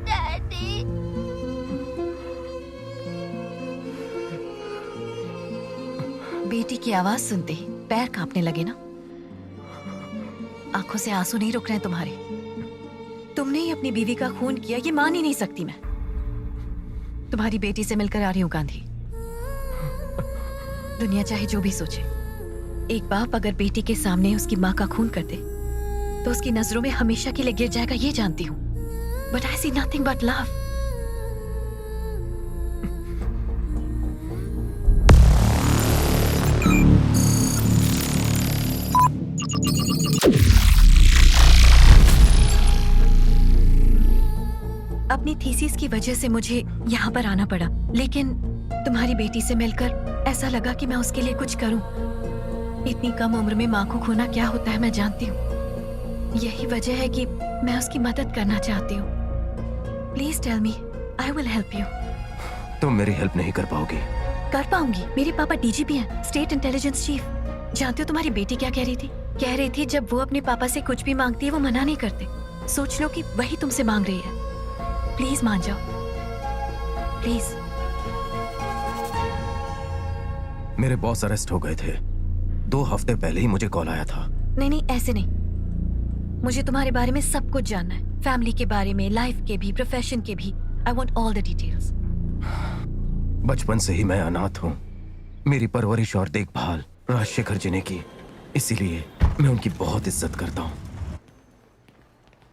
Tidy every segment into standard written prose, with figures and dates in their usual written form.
Daddy, बेटी की आवाज सुनते ही पैर कांपने लगे ना। आंखों से आंसू नहीं रुक रहे हैं तुम्हारे। तुमने ही अपनी बीवी का खून किया, ये मान ही नहीं सकती मैं। तुम्हारी बेटी से मिलकर आ रही हूं गांधी। दुनिया चाहे जो भी सोचे, एक बाप अगर बेटी के सामने उसकी माँ का खून कर दे तो उसकी नजरों में हमेशा के लिए गिर जाएगा, ये जानती हूँ। But I see nothing but love. अपनी थीसिस की वजह से मुझे यहाँ पर आना पड़ा, लेकिन तुम्हारी बेटी से मिलकर ऐसा लगा कि मैं उसके लिए कुछ करूं। इतनी कम उम्र में माँ को खोना क्या होता है मैं जानती हूँ। यही वजह है कि मैं उसकी मदद करना चाहती हूँ। Please tell me, I will help you. तुम मेरी हेल्प नहीं कर पाओगी। कर पाऊंगी। मेरे पापा डीजीपी हैं, स्टेट इंटेलिजेंस चीफ। जानते हो तुम्हारी बेटी क्या कह रही थी? कह रही थी जब वो अपने पापा से कुछ भी मांगती है वो मना नहीं करते। सोच लो कि वही तुमसे मांग रही है। प्लीज मान जाओ, प्लीज। मेरे बॉस अरेस्ट हो गए थे। 2 हफ्ते पहले ही मुझे कॉल आया था। नहीं नहीं, ऐसे नहीं। मुझे तुम्हारे बारे में सब कुछ जानना है। फैमिली के बारे में, लाइफ के भी, प्रोफेशन के भी। I want all the details. बचपन से ही मैं अनाथ हूँ। मेरी परवरिश और देखभाल राजशेखर जी ने की, इसीलिए मैं उनकी बहुत इज्जत करता हूँ।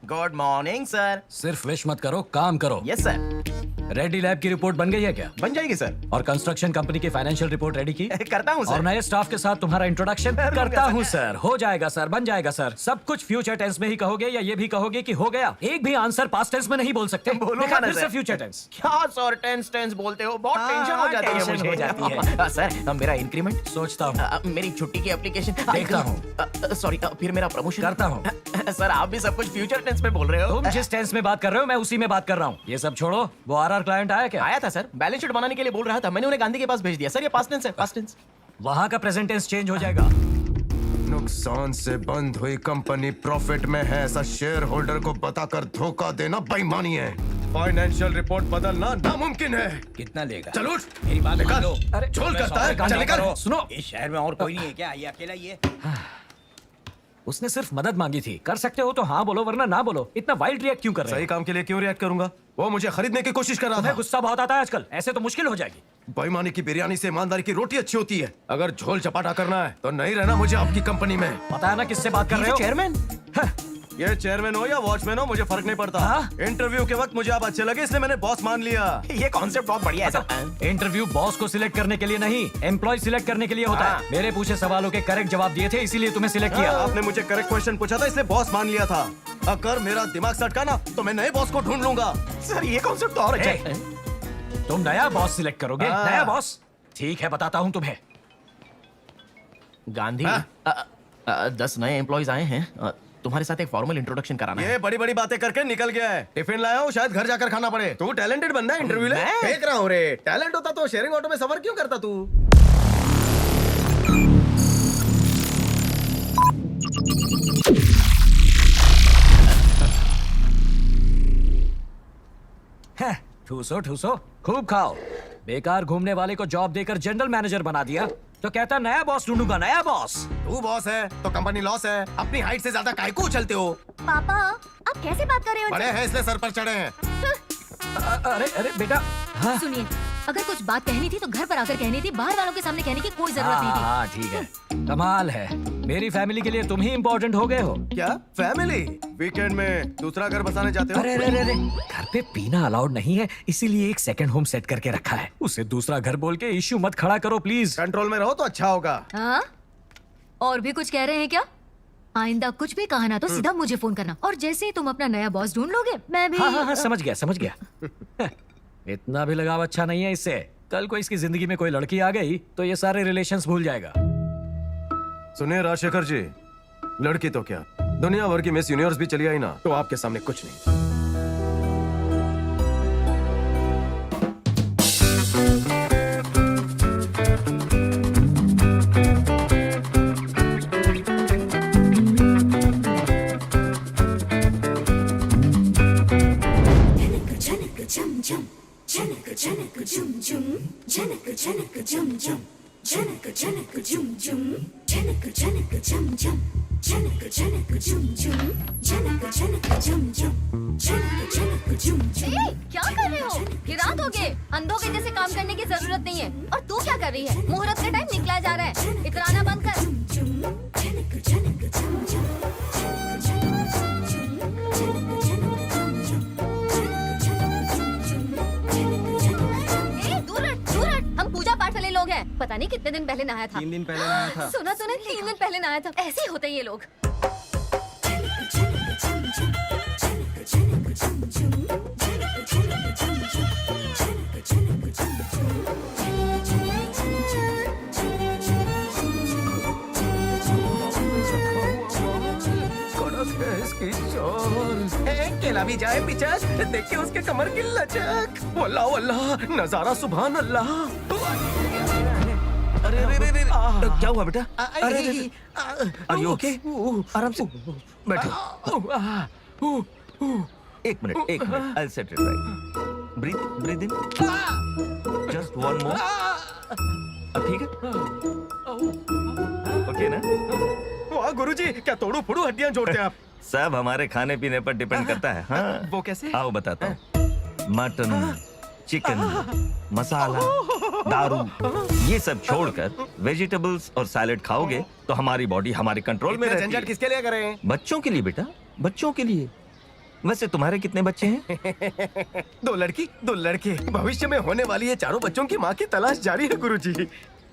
Good morning sir. सिर्फ विश मत करो, काम करो। Yes sir. रेडी लैब की रिपोर्ट बन गई है क्या? बन जाएगी सर। और कंस्ट्रक्शन कंपनी की फाइनेंशियल रिपोर्ट रेडी की? करता हूँ और सर। नए स्टाफ के साथ तुम्हारा इंट्रोडक्शन करता हूँ सर। हो जाएगा सर, बन जाएगा सर। सब कुछ फ्यूचर टेंस में ही कहोगे या ये भी कहोगे कि हो गया? एक भी आंसर पास्ट टेंस में नहीं बोल सकते। बोलूंगा देखा ना फिर से सर। Future tense. क्या सर टेंस टेंस बोलते हो? बहुत हाँ, टेंशन हो जाती है टेंशन मुझे। हो जाती है। सर मेरा इंक्रीमेंट, सोचता हूँ, मेरी छुट्टी की एप्लीकेशन देखता हूँ। सॉरी, फिर मेरा प्रमोशन करता हूँ। सर आप भी सब कुछ फ्यूचर टेंस में बोल रहे हो। तुम जिस टेंस में बात कर रहे हो मैं उसी में बात कर रहा हूँ। ये सब छोड़ो। वो आरआर क्लाइंट आया क्या? आया था सर, बैलेंस शीट बनाने के लिए बोल रहा था। मैंने उन्हें गांधी के पास भेज दिया। सर ये पास्ट टेंस है, पास्ट टेंस। वहाँ का प्रेजेंट टेंस चेंज हो जाएगा। नुकसान से बंद हुई कंपनी प्रॉफिट में है, ऐसा शेयर होल्डर को बताकर धोखा देना बेईमानी है। फाइनेंशियल रिपोर्ट बदलना नामुमकिन है। कितना लेगा? चल उठ, मेरी बात मान लो। अरे झोल करता है, चल निकल। सुनो, इस शहर में और कोई नहीं है क्या? ये अकेला ही है? उसने सिर्फ मदद मांगी थी। कर सकते हो तो हाँ बोलो, वरना ना बोलो। इतना वाइल्ड रिएक्ट क्यों कर रहे हो? सही काम के लिए क्यों रिएक्ट करूंगा? वो मुझे खरीदने की कोशिश कर रहा तुम्हें था। गुस्सा बहुत आता है आजकल। ऐसे तो मुश्किल हो जाएगी। बेईमानी की बिरयानी से ईमानदारी की रोटी अच्छी होती है। अगर झोल चपाटा करना है तो नहीं रहना मुझे आपकी कंपनी में। पता है ना किससे बात कर रहे हो? चेयरमैन। ये चेयरमैन हो या वॉचमैन हो, मुझे फर्क नहीं पड़ता। हाँ? इंटरव्यू के वक्त मुझे आप अच्छे लगे, इसलिए मैंने बॉस मान लिया। ये कॉन्सेप्ट बहुत बढ़िया है सर। इंटरव्यू बॉस को सिलेक्ट करने के लिए नहीं, एम्प्लॉय सिलेक्ट करने के लिए होता हाँ। है। मेरे पूछे सवालों के करेक्ट जवाब दिए थे, इसीलिए तुम्हें सिलेक्ट किया। आपने मुझे करेक्ट क्वेश्चन पूछा था, इसलिए बॉस मान लिया था। अगर मेरा दिमाग सटका ना तो मैं नए बॉस को ढूंढ लूंगा। सर ये कॉन्सेप्ट तो और अच्छा ए, है। तुम नया बॉस सिलेक्ट करोगे? हाँ। नया बॉस? ठीक है, बताता हूँ तुम्हें। गांधी, 10 नए एम्प्लॉइज आए हैं। तुम्हारे साथ एक फॉर्मल इंट्रोडक्शन कराना है। ये बड़ी बड़ी बातें करके निकल गया है। टिफिन लाया हूँ, शायद घर जाकर खाना पड़े। तू टैलेंटेड बनना है, इंटरव्यू ले। मैं? देख रहा हूँ रे, टैलेंट होता तो शेयरिंग ऑटो में सफर क्यों करता तू? ठूसो ठूसो, खूब खाओ। बेकार घूमने वाले को जॉब देकर जनरल मैनेजर बना दिया तो कहता नया बॉस ढूंढूंगा। नया बॉस? तू बॉस है तो कंपनी लॉस है। अपनी हाइट से ज्यादा काय को उछलते हो? पापा आप कैसे बात कर रहे हो? बड़े हैं इसलिए सर पर चढ़े हैं। अरे अरे बेटा। हाँ सुनिए, अगर कुछ बात कहनी थी तो घर पर आकर कहनी थी, बाहर वालों के सामने कहने की कोई जरूरत नहीं थी। हाँ ठीक है। कमाल है, मेरी फैमिली के लिए तुम ही इम्पोर्टेंट हो गए हो। क्या फैमिली? वीकेंड में दूसरा घर बसाने जाते हो? अरे अरे अरे, घर पे पीना अलाउड नहीं है, इसीलिए एक सेकंड होम सेट करके रखा है। उसे दूसरा घर बोल के इश्यू मत खड़ा करो प्लीज। कंट्रोल में रहो तो अच्छा होगा। हाँ? और भी कुछ कह रहे हैं क्या? आइंदा कुछ भी कहा ना तो सीधा मुझे फोन करना, और जैसे ही तुम अपना नया बॉस ढूंढ लोगे मैं भी। हाँ हाँ हाँ, समझ गया समझ गया। इतना भी लगाव अच्छा नहीं है इससे। कल को इसकी जिंदगी में कोई लड़की आ गई तो ये सारे रिलेशंस भूल जाएगा। सुनिए राजशेखर जी, लड़की तो क्या, दुनिया भर की मिस यूनिवर्स भी चली आई ना तो आपके सामने कुछ नहीं। क्या कर रहे हो? ये रात हो गए, अंधों के जैसे काम करने की जरूरत नहीं है। और तू क्या कर रही है? मुहूर्त का टाइम निकला जा रहा है, इतराना बंद कर। दूर हट, हम पूजा पाठ वाले लोग हैं। पता नहीं कितने दिन पहले नहाया था। 3 दिन पहले नहाया था। सुना 3 दिन पहले नहाया था। ऐसे ही होते हैं ये लोग। कड़क है इसकी चाल। केला भी जाए पिचक, देखिए उसके कमर की लचक। वल्लाह वल्लाह, नजारा सुभान अल्लाह। अरे अरे अरे अरे क्या हुआ बेटा? अरे आर यू ओके? आराम से बैठो। एक minute I set it right. Breathe in, just one more. अब ठीक है? ओके ना? वाह गुरुजी, क्या तोड़ू फोड़ू हड्डियां जोड़ते हैं आप। सब हमारे खाने पीने पर डिपेंड करता है। हाँ वो कैसे? आओ बताता हूँ। मटन, चिकन, मसाला, दारू, ये सब छोड़कर वेजिटेबल्स और सैलेड खाओगे तो हमारी बॉडी हमारे कंट्रोल में रहती झंझट है। किसके लिए करें? बच्चों के लिए बेटा, बच्चों के लिए। वैसे तुम्हारे कितने बच्चे हैं? 2 लड़की 2 लड़के। भविष्य में होने वाली ये चारों बच्चों की माँ की तलाश जारी है गुरुजी।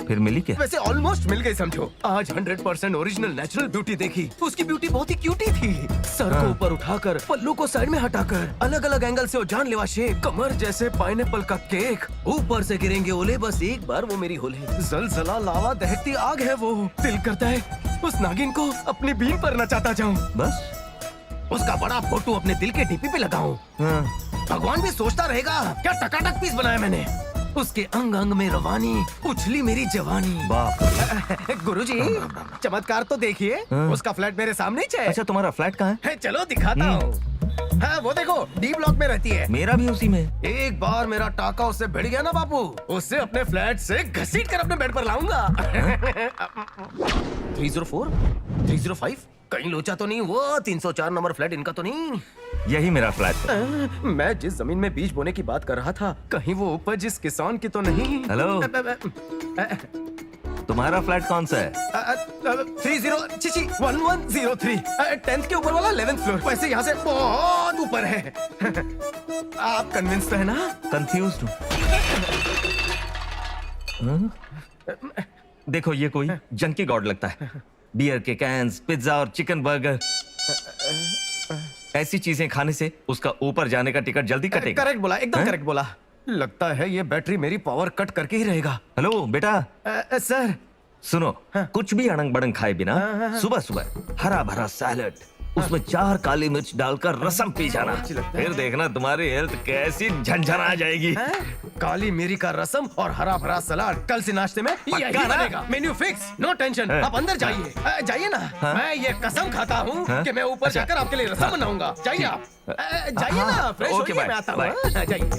फिर मिली क्या? वैसे ऑलमोस्ट मिल गई समझो। आज 100% ओरिजिनल नेचुरल ब्यूटी देखी। उसकी ब्यूटी बहुत ही क्यूटी थी। सर को ऊपर उठाकर, पल्लू को साइड में हटाकर, अलग अलग एंगल से वो जानलेवा शेप, कमर जैसे पाइनएप्पल का केक। ऊपर से गिरेंगे ओले, बस एक बार वो मेरी होले। जलजला लावा दहकती आग है वो। दिल करता है उस नागिन को अपनी बीन पर नचाता जाऊं। बस उसका बड़ा फोटो अपने दिल के डीपी पे लगाऊं। हाँ। भगवान भी सोचता रहेगा क्या टकाटक पीस बनाया मैंने। उसके अंग अंग में रवानी, उछली मेरी जवानी। बाप रे। गुरुजी, चमत्कार तो देखिए। उसका फ्लैट मेरे सामने ही है। अच्छा तुम्हारा फ्लैट कहाँ है? चलो दिखाता हूँ। हाँ वो देखो, डी ब्लॉक में रहती है। मेरा भी उसी में। एक बार मेरा टाका उससे भिड़ गया ना बापू, उससे अपने फ्लैट से घसीट कर अपने बेड पर लाऊंगा। 304, 305, कहीं लोचा तो नहीं? वो 304 नंबर फ्लैट इनका तो नहीं? यही मेरा फ्लैट है। मैं जिस जमीन में बीज बोने की बात कर रहा था, कहीं वो उपज इस किसान की तो नहीं? हेलो, तुम्हारा फ्लैट कौन सा है? 1103, 10th के ऊपर वाला 11th फ्लोर। वैसे यहाँ से बहुत ऊपर है। आप कन्विंस्ड है ना? कंफ्यूज्ड हूँ। देखो ये कोई जंकी गॉड लगता है। बियर के कैंस, पिज्जा और चिकन बर्गर, ऐसी चीजें खाने से उसका ऊपर जाने का टिकट जल्दी कटेगा। करेक्ट बोला, एकदम करेक्ट बोला। लगता है ये बैटरी मेरी पावर कट करके ही रहेगा। हेलो बेटा, सर सुनो, कुछ भी अड़ंग बड़ंग खाए बिना सुबह सुबह हरा भरा सैलेड, उसमें 4 काली मिर्च डालकर रसम पी जाना। फिर देखना तुम्हारी हेल्थ कैसी झंझना जाएगी। काली मिरी का रसम और हरा भरा सलाद कल से नाश्ते में यही ना? बनेगा। Menu fix, no tension. आप अंदर जाइए। जाइए ना। मैं ये कसम खाता हूँ कि मैं ऊपर जाकर आपके लिए रसम बनाऊंगा। जाइए आप। जाइए ना, फ्रेश होइए, मैं आता हूँ। जाइए।